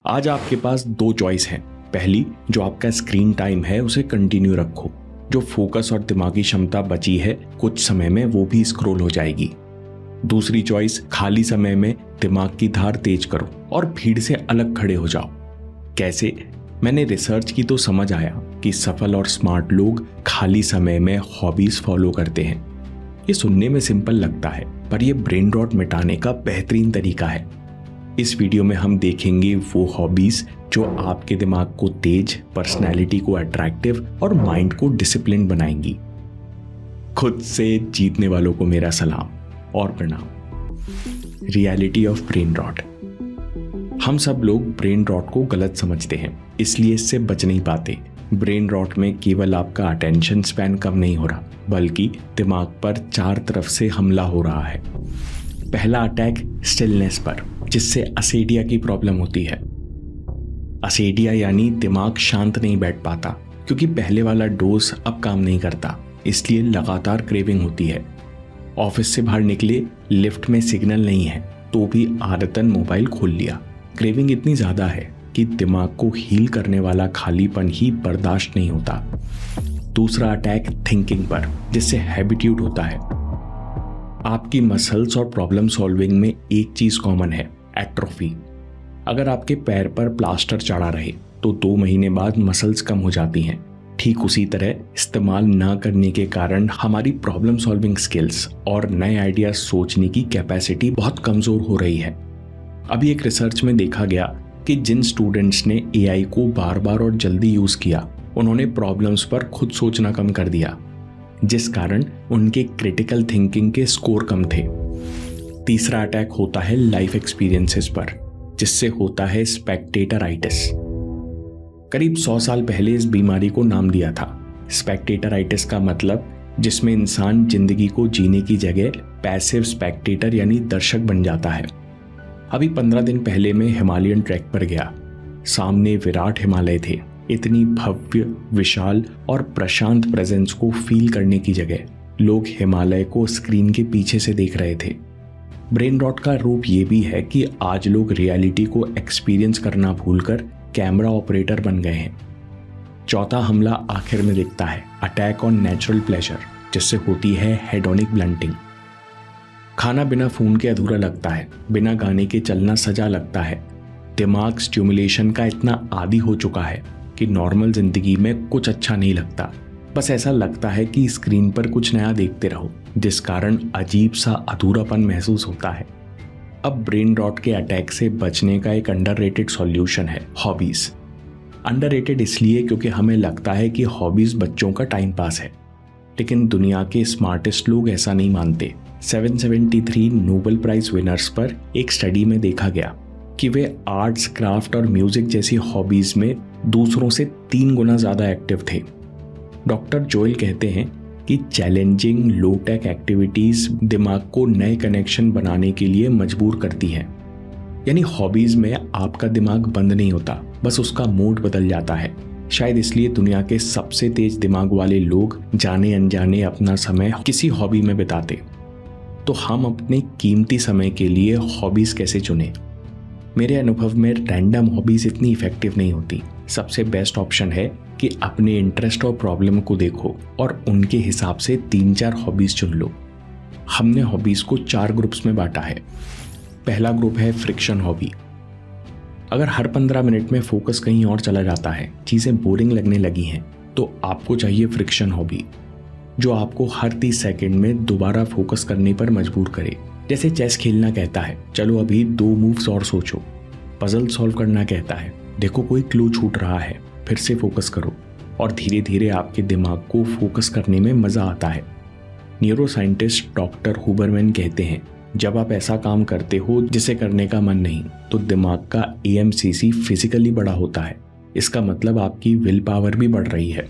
आज आपके पास दो चॉइस हैं। पहली, जो आपका स्क्रीन टाइम है उसे कंटिन्यू रखो। जो फोकस और दिमागी क्षमता बची है कुछ समय में वो भी स्क्रॉल हो जाएगी। दूसरी चॉइस, खाली समय में दिमाग की धार तेज करो और भीड़ से अलग खड़े हो जाओ। कैसे? मैंने रिसर्च की तो समझ आया कि सफल और स्मार्ट लोग खाली समय में हॉबीज फॉलो करते हैं। ये सुनने में सिंपल लगता है, पर यह ब्रेन रॉट मिटाने का बेहतरीन तरीका है। इस वीडियो में हम देखेंगे वो हॉबीज जो आपके दिमाग को तेज, पर्सनैलिटी को अट्रैक्टिव और माइंड को डिसिप्लिन बनाएंगी। खुद से जीतने वालों को मेरा सलाम और प्रणाम। Reality of brain rot. हम सब लोग ब्रेन रॉट को गलत समझते हैं, इसलिए इससे बच नहीं पाते। ब्रेन रॉट में केवल आपका अटेंशन स्पैन कम नहीं हो रहा, बल्कि दिमाग पर चार तरफ से हमला हो रहा है। पहला अटैक स्टिलनेस पर, जिससे असेडिया की प्रॉब्लम होती है। असेडिया यानी दिमाग शांत नहीं बैठ पाता, क्योंकि पहले वाला डोज अब काम नहीं करता, इसलिए लगातार क्रेविंग होती है। ऑफिस से बाहर निकले, लिफ्ट में सिग्नल नहीं है तो भी आदतन मोबाइल खोल लिया। क्रेविंग इतनी ज्यादा है कि दिमाग को हील करने वाला खालीपन ही बर्दाश्त नहीं होता। दूसरा अटैक थिंकिंग पर, जिससे हैबिट्यूड होता है। आपकी मसल्स और प्रॉब्लम सॉल्विंग में एक चीज कॉमन है, एट्रोफी। अगर आपके पैर पर प्लास्टर चढ़ा रहे तो 2 महीने बाद मसल्स कम हो जाती हैं। ठीक उसी तरह इस्तेमाल ना करने के कारण हमारी प्रॉब्लम सॉल्विंग स्किल्स और नए आइडियाज सोचने की कैपेसिटी बहुत कमजोर हो रही है। अभी एक रिसर्च में देखा गया कि जिन स्टूडेंट्स ने एआई को बार बार और जल्दी यूज किया, उन्होंने प्रॉब्लम्स पर खुद सोचना कम कर दिया, जिस कारण उनके क्रिटिकल थिंकिंग के स्कोर कम थे। तीसरा अटैक होता है लाइफ एक्सपीरियंसेस पर, जिससे होता है स्पेक्टेटराइटिस। करीब 100 साल पहले इस बीमारी को नाम दिया था स्पेक्टेटराइटिस का मतलब, जिसमें इंसान जिंदगी को जीने की जगह पैसिव स्पेक्टेटर यानी दर्शक बन जाता है। अभी 15 दिन पहले मैं हिमालयन ट्रैक पर गया। सामने विराट हिमालय थे। इतनी भव्य, विशाल और प्रशांत प्रेजेंस को फील करने की जगह लोग हिमालय को स्क्रीन के पीछे से देख रहे थे। ब्रेन रॉट का रूप ये भी है कि आज लोग रियलिटी को एक्सपीरियंस करना भूलकर कैमरा ऑपरेटर बन गए हैं। चौथा हमला आखिर में दिखता है, अटैक ऑन नेचुरल प्लेजर, जिससे होती है हेडोनिक ब्लंटिंग। खाना बिना फोन के अधूरा लगता है, बिना गाने के चलना सजा लगता है। दिमाग स्टिमुलेशन का इतना आदी हो चुका है कि नॉर्मल जिंदगी में कुछ अच्छा नहीं लगता। बस ऐसा लगता है कि स्क्रीन पर कुछ नया देखते रहो, जिस कारण अजीब सा अधूरापन महसूस होता है। अब ब्रेन रॉट के अटैक से बचने का एक अंडररेटेड सॉल्यूशन है, हॉबीज। अंडररेटेड इसलिए क्योंकि हमें लगता है कि हॉबीज बच्चों का टाइम पास है, लेकिन दुनिया के स्मार्टेस्ट लोग ऐसा नहीं मानते। 773 नोबेल प्राइज विनर्स पर एक स्टडी में देखा गया कि वे आर्ट्स, क्राफ्ट और म्यूजिक जैसी हॉबीज में दूसरों से 3 गुना ज्यादा एक्टिव थे। डॉक्टर जोएल कहते हैं कि चैलेंजिंग लो टेक एक्टिविटीज दिमाग को नए कनेक्शन बनाने के लिए मजबूर करती हैं। यानी हॉबीज में आपका दिमाग बंद नहीं होता, बस उसका मोड बदल जाता है। शायद इसलिए दुनिया के सबसे तेज दिमाग वाले लोग जाने अनजाने अपना समय किसी हॉबी में बिताते। तो हम अपने कीमती समय के लिए हॉबीज कैसे चुनें? मेरे अनुभव में रैंडम हॉबीज इतनी इफेक्टिव नहीं होती। सबसे बेस्ट ऑप्शन है कि अपने इंटरेस्ट और प्रॉब्लम को देखो और उनके हिसाब से 3-4 हॉबीज चुन लो। हमने हॉबीज को 4 ग्रुप्स में बांटा है। पहला ग्रुप है फ्रिक्शन हॉबी। अगर हर 15 मिनट में फोकस कहीं और चला जाता है, चीजें बोरिंग लगने लगी हैं, तो आपको चाहिए फ्रिक्शन हॉबी, जो आपको हर 30 सेकंड में दोबारा फोकस करने पर मजबूर करे। जैसे चेस खेलना कहता है, चलो अभी 2 मूव्स और सोचो। पजल सॉल्व करना कहता है, देखो कोई क्लू छूट रहा है, फिर से फोकस करो। और धीरे धीरे आपके दिमाग को फोकस करने में मजा आता है। न्यूरो साइंटिस्ट डॉक्टर हुबरमैन कहते हैं, जब आप ऐसा काम करते हो जिसे करने का मन नहीं, तो दिमाग का AMCC फिजिकली बड़ा होता है। इसका मतलब आपकी विल पावर भी बढ़ रही है।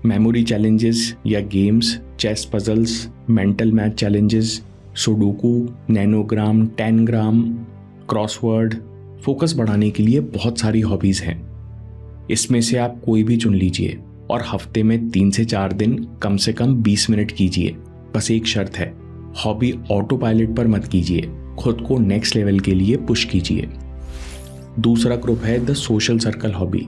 मेमोरी चैलेंजेस या games, chess puzzles, mental math challenges, sudoku, nonogram, 10 gram, crossword, focus बढ़ाने के लिए बहुत सारी हॉबीज हैं। इसमें से आप कोई भी चुन लीजिए और हफ्ते में 3 से 4 दिन कम से कम 20 मिनट कीजिए। बस एक शर्त है, हॉबी ऑटो पायलट पर मत कीजिए, खुद को नेक्स्ट लेवल के लिए पुश कीजिए। दूसरा ग्रुप है द सोशल सर्कल हॉबी।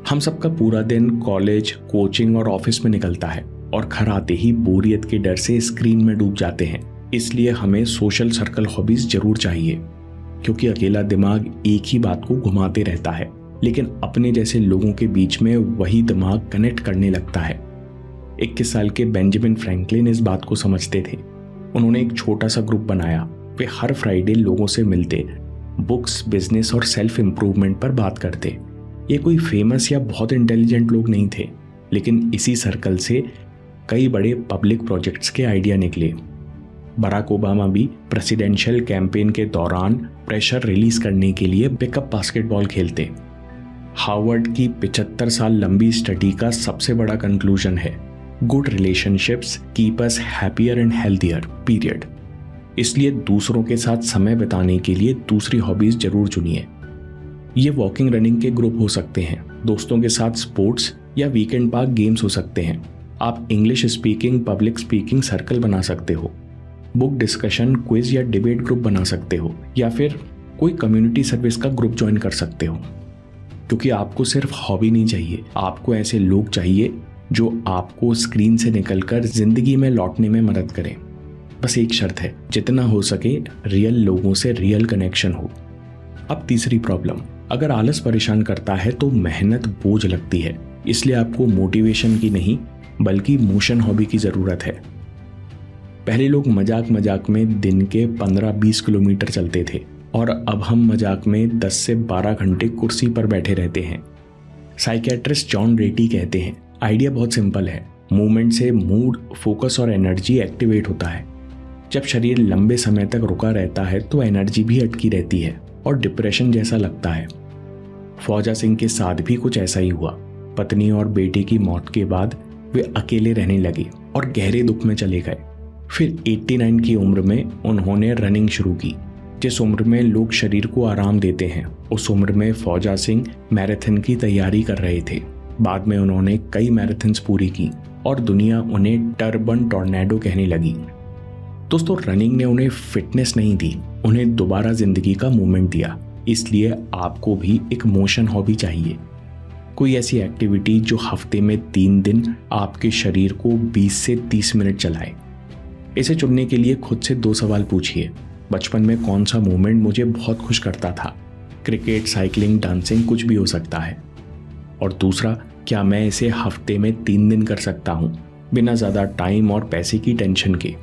हम सबका पूरा दिन कॉलेज, कोचिंग और ऑफिस में निकलता है और घर आते ही बोरियत के डर से स्क्रीन में डूब जाते हैं। इसलिए हमें सोशल सर्कल हॉबीज जरूर चाहिए, क्योंकि अकेला दिमाग एक ही बात को घुमाते रहता है, लेकिन अपने जैसे लोगों के बीच में वही दिमाग कनेक्ट करने लगता है। 21 साल के बेंजामिन फ्रैंकलिन इस बात को समझते थे। उन्होंने एक छोटा सा ग्रुप बनाया। वे हर फ्राइडे लोगों से मिलते, बुक्स, बिजनेस और सेल्फ इम्प्रूवमेंट पर बात करते। ये कोई फेमस या बहुत इंटेलिजेंट लोग नहीं थे, लेकिन इसी सर्कल से कई बड़े पब्लिक प्रोजेक्ट्स के आइडिया निकले। बराक ओबामा भी प्रेसिडेंशियल कैंपेन के दौरान प्रेशर रिलीज करने के लिए पिकअप बास्केटबॉल खेलते। हार्वर्ड की 75 साल लंबी स्टडी का सबसे बड़ा कंक्लूजन है, good relationships keep us happier and healthier period. इसलिए दूसरों के साथ समय बिताने के लिए दूसरी हॉबीज जरूर चुनिए। ये वॉकिंग, रनिंग के ग्रुप हो सकते हैं, दोस्तों के साथ स्पोर्ट्स या वीकेंड पार्क गेम्स हो सकते हैं। आप English speaking, public speaking circle बना सकते हो, बुक डिस्कशन, क्विज या डिबेट ग्रुप बना सकते हो, या फिर कोई कम्युनिटी सर्विस का ग्रुप ज्वाइन कर सकते हो। क्योंकि आपको सिर्फ हॉबी नहीं चाहिए, आपको ऐसे लोग चाहिए जो आपको स्क्रीन से निकलकर जिंदगी में लौटने में मदद करें। बस एक शर्त है, जितना हो सके रियल लोगों से रियल कनेक्शन हो। अब तीसरी प्रॉब्लम, अगर आलस परेशान करता है तो मेहनत बोझ लगती है। इसलिए आपको मोटिवेशन की नहीं बल्कि मोशन हॉबी की जरूरत है। पहले लोग मजाक मजाक में दिन के 15-20 किलोमीटर चलते थे और अब हम मजाक में 10 से 12 घंटे कुर्सी पर बैठे रहते हैं। साइकियाट्रिस्ट जॉन रेटी कहते हैं, आइडिया बहुत सिंपल है, मूवमेंट से मूड, फोकस और एनर्जी एक्टिवेट होता है। जब शरीर लंबे समय तक रुका रहता है तो एनर्जी भी अटकी रहती है और डिप्रेशन जैसा लगता है। फौजा सिंह के साथ भी कुछ ऐसा ही हुआ। पत्नी और बेटे की मौत के बाद वे अकेले रहने लगे और गहरे दुख में चले गए। फिर 89 की उम्र में उन्होंने रनिंग शुरू की। जिस उम्र में लोग शरीर को आराम देते हैं, उस उम्र में फौजा सिंह मैराथन की तैयारी कर रहे थे। बाद में उन्होंने कई मैराथन्स पूरी की और दुनिया उन्हें टर्बन टॉर्नेडो कहने लगी। दोस्तों, रनिंग ने उन्हें फिटनेस नहीं दी, उन्हें दोबारा जिंदगी का मूवमेंट दिया। इसलिए आपको भी एक मोशन हॉबी चाहिए, कोई ऐसी एक्टिविटी जो हफ्ते में 3 दिन आपके शरीर को 20 से 30 मिनट चलाए। इसे चुनने के लिए खुद से 2 सवाल पूछिए। बचपन में कौन सा मूवमेंट मुझे बहुत खुश करता था? क्रिकेट, साइकिलिंग, डांसिंग, कुछ भी हो सकता है। और दूसरा, क्या मैं इसे हफ्ते में 3 दिन कर सकता हूँ बिना ज़्यादा टाइम और पैसे की टेंशन के?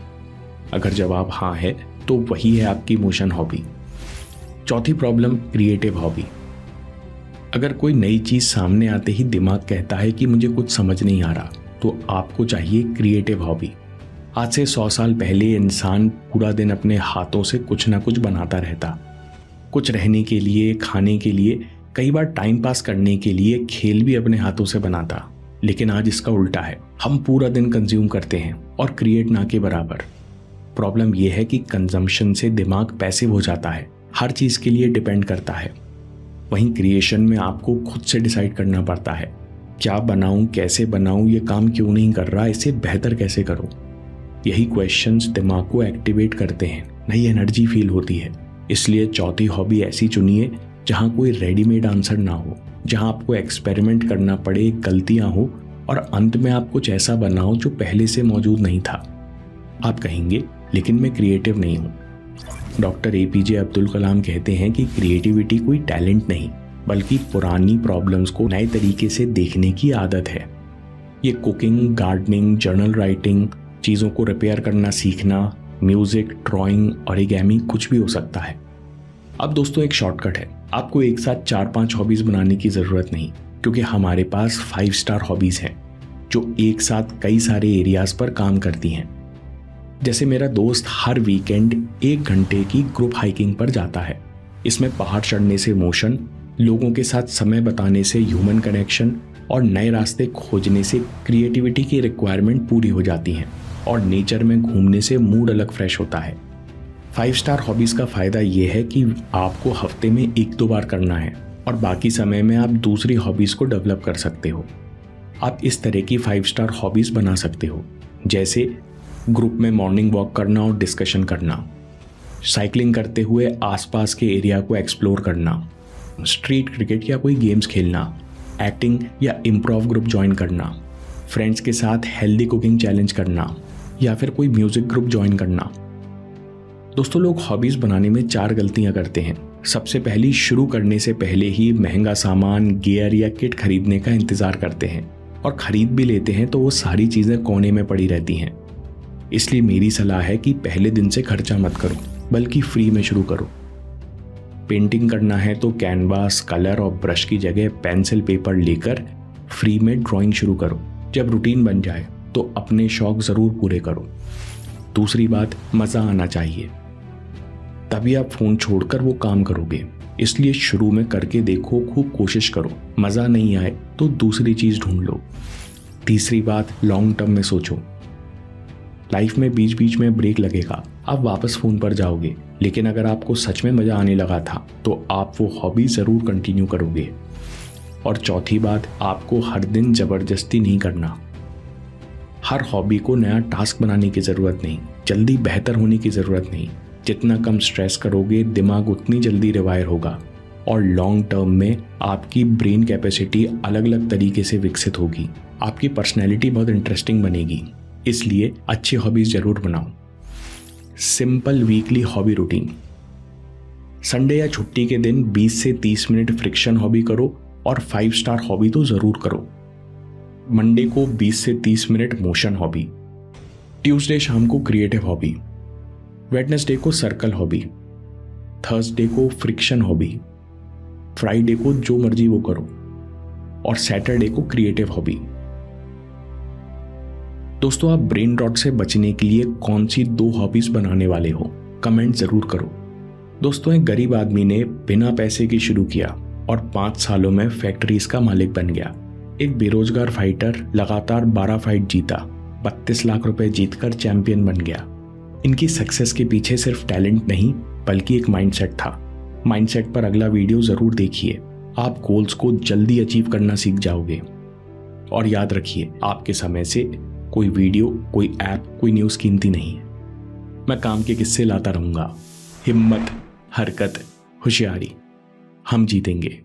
अगर जवाब हाँ है तो वही है आपकी मोशन हॉबी। चौथी प्रॉब्लम, क्रिएटिव हॉबी। अगर कोई नई चीज़ सामने आते ही दिमाग कहता है कि मुझे कुछ समझ नहीं आ रहा, तो आपको चाहिए क्रिएटिव हॉबी। आज से 100 साल पहले इंसान पूरा दिन अपने हाथों से कुछ ना कुछ बनाता रहता। कुछ रहने के लिए, खाने के लिए, कई बार टाइम पास करने के लिए खेल भी अपने हाथों से बनाता। लेकिन आज इसका उल्टा है, हम पूरा दिन कंज्यूम करते हैं और क्रिएट ना के बराबर। प्रॉब्लम यह है कि कंजम्पशन से दिमाग पैसिव हो जाता है, हर चीज़ के लिए डिपेंड करता है। वहीं क्रिएशन में आपको खुद से डिसाइड करना पड़ता है, क्या बनाऊं, कैसे बनाऊं, ये काम क्यों नहीं कर रहा, इसे बेहतर कैसे करूं। यही क्वेश्चंस दिमाग को एक्टिवेट करते हैं, नई एनर्जी फील होती है। इसलिए चौथी हॉबी ऐसी चुनिए जहां कोई रेडीमेड आंसर ना हो, जहां आपको एक्सपेरिमेंट करना पड़े, गलतियां हो और अंत में आप कुछ ऐसा बनाओ जो पहले से मौजूद नहीं था। आप कहेंगे, लेकिन मैं क्रिएटिव नहीं हूं। डॉक्टर APJ अब्दुल कलाम कहते हैं कि क्रिएटिविटी कोई टैलेंट नहीं, बल्कि पुरानी प्रॉब्लम्स को नए तरीके से देखने की आदत है। ये कुकिंग, गार्डनिंग, जर्नल राइटिंग, चीज़ों को रिपेयर करना सीखना, म्यूजिक, ड्राइंग, ऑरिगेमी, कुछ भी हो सकता है। अब दोस्तों, एक शॉर्टकट है, आपको एक साथ 4-5 हॉबीज बनाने की ज़रूरत नहीं, क्योंकि हमारे पास 5 स्टार हॉबीज हैं जो एक साथ कई सारे एरियाज पर काम करती हैं। जैसे मेरा दोस्त हर वीकेंड 1 घंटे की ग्रुप हाइकिंग पर जाता है। इसमें पहाड़ चढ़ने से मोशन, लोगों के साथ समय बिताने से ह्यूमन कनेक्शन और नए रास्ते खोजने से क्रिएटिविटी की रिक्वायरमेंट पूरी हो जाती हैं और नेचर में घूमने से मूड अलग फ्रेश होता है। 5 स्टार हॉबीज़ का फ़ायदा ये है कि आपको हफ्ते में 1-2 बार करना है और बाकी समय में आप दूसरी हॉबीज़ को डेवलप कर सकते हो। आप इस तरह की 5 स्टार हॉबीज़ बना सकते हो, जैसे ग्रुप में मॉर्निंग वॉक करना और डिस्कशन करना, साइकिलिंग करते हुए आसपास के एरिया को एक्सप्लोर करना, स्ट्रीट क्रिकेट या कोई गेम्स खेलना, एक्टिंग या इम्प्रोव ग्रुप ज्वाइन करना, फ्रेंड्स के साथ हेल्दी कुकिंग चैलेंज करना या फिर कोई म्यूजिक ग्रुप ज्वाइन करना। दोस्तों, लोग हॉबीज बनाने में 4 गलतियां करते हैं। सबसे पहली, शुरू करने से पहले ही महंगा सामान, गियर या किट खरीदने का इंतजार करते हैं और खरीद भी लेते हैं तो वो सारी चीजें कोने में पड़ी रहती हैं। इसलिए मेरी सलाह है कि पहले दिन से खर्चा मत करो, बल्कि फ्री में शुरू करो। पेंटिंग करना है तो कैनवास, कलर और ब्रश की जगह पेंसिल पेपर लेकर फ्री में ड्राइंग शुरू करो। जब रूटीन बन जाए तो अपने शौक जरूर पूरे करो। दूसरी बात, मजा आना चाहिए, तभी आप फोन छोड़कर वो काम करोगे। इसलिए शुरू में करके देखो, खूब कोशिश करो। मजा नहीं आए तो दूसरी चीज ढूंढ लो। तीसरी बात, लॉन्ग टर्म में सोचो। लाइफ में बीच बीच में ब्रेक लगेगा, आप वापस फोन पर जाओगे, लेकिन अगर आपको सच में मजा आने लगा था तो आप वो हॉबी जरूर कंटिन्यू करोगे। और चौथी बात, आपको हर दिन जबरदस्ती नहीं करना। हर हॉबी को नया टास्क बनाने की जरूरत नहीं, जल्दी बेहतर होने की जरूरत नहीं। जितना कम स्ट्रेस करोगे, दिमाग उतनी जल्दी रिवायर होगा और लॉन्ग टर्म में आपकी ब्रेन कैपेसिटी अलग अलग तरीके से विकसित होगी। आपकी पर्सनैलिटी बहुत इंटरेस्टिंग बनेगी। इसलिए अच्छी हॉबीज जरूर बनाओ। Simple weekly hobby routine. Sunday या छुट्टी के दिन 20 से 30 मिनट फ्रिक्शन हॉबी करो और 5 स्टार हॉबी तो जरूर करो। मंडे को 20 से 30 मिनट मोशन हॉबी, ट्यूसडे शाम को क्रिएटिव हॉबी, वेडनेसडे को सर्कल हॉबी, थर्सडे को फ्रिक्शन हॉबी, फ्राइडे को जो मर्जी वो करो और सैटरडे को क्रिएटिव हॉबी। दोस्तों, आप ब्रेन रॉट से बचने के लिए कौन सी 2 हॉबीज बनाने वाले हो? कमेंट जरूर करो। दोस्तों, एक गरीब आदमी ने बिना पैसे के शुरू किया और 5 सालों में फैक्ट्रीज का मालिक बन गया। एक बेरोजगार फाइटर लगातार 12 फाइट जीता, 32 लाख रुपए जीतकर चैंपियन बन गया। इनकी सक्सेस के पीछे सिर्फ टैलेंट नहीं बल्कि एक माइंडसेट था। माइंडसेट पर अगला वीडियो जरूर देखिए। आप गोल्स को जल्दी अचीव करना सीख जाओगे। और याद रखिए, आपके समय से कोई वीडियो, कोई ऐप, कोई न्यूज़ कीमती नहीं है। मैं काम के किस्से लाता रहूंगा। हिम्मत, हरकत, होशियारी, हम जीतेंगे।